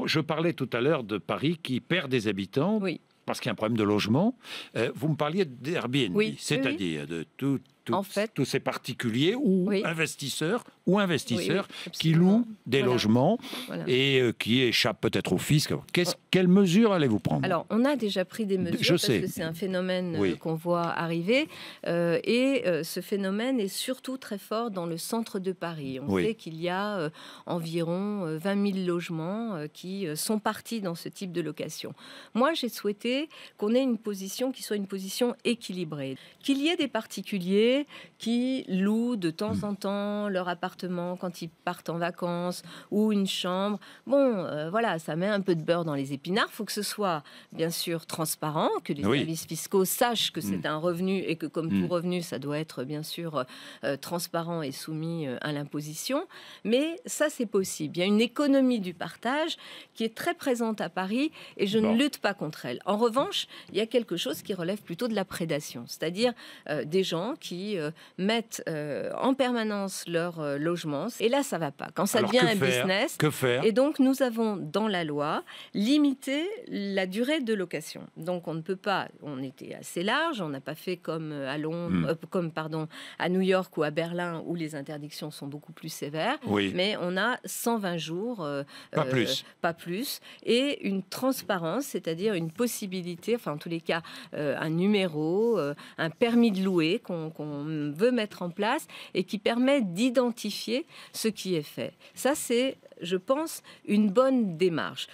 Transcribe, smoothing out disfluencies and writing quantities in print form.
Je parlais tout à l'heure de Paris qui perd des habitants. Oui. Parce qu'il y a un problème de logement. Vous me parliez d'Airbnb, Oui, c'est-à-dire de en fait, tous ces particuliers ou oui. investisseurs Oui, qui louent des voilà. logements Voilà. et qui échappent peut-être au fisc. Quelles mesures allez-vous prendre? Alors, on a déjà pris des mesures parce que c'est un phénomène qu'on voit arriver. Ce phénomène est surtout très fort dans le centre de Paris. On sait qu'il y a environ 20 000 logements qui sont partis dans ce type de location. Moi, j'ai souhaité qu'on ait une position qui soit une position équilibrée. Qu'il y ait des particuliers qui louent de temps en temps leur appartement quand ils partent en vacances ou une chambre. Bon, voilà, ça met un peu de beurre dans les épinards. Il faut que ce soit, bien sûr, transparent, que les services fiscaux sachent que c'est un revenu et que, comme tout revenu, ça doit être, bien sûr, transparent et soumis à l'imposition. Mais ça, c'est possible. Il y a une économie du partage qui est très présente à Paris et je ne lutte pas contre elle. En revanche, il y a quelque chose qui relève plutôt de la prédation, c'est-à-dire des gens qui mettent en permanence leur logement. Et là, ça ne va pas. Quand ça devient un business... Que faire? Et donc, nous avons, dans la loi, limité la durée de location. Donc, on ne peut pas... On était assez large. On n'a pas fait comme à Londres, à New York ou à Berlin, où les interdictions sont beaucoup plus sévères. Mais on a 120 jours. Pas plus. Pas plus. Et une transparence, c'est-à-dire une possibilité, enfin, en tous les cas, un numéro, un permis de louer qu'on veut mettre en place et qui permet d'identifier ce qui est fait. Ça, c'est, je pense, une bonne démarche.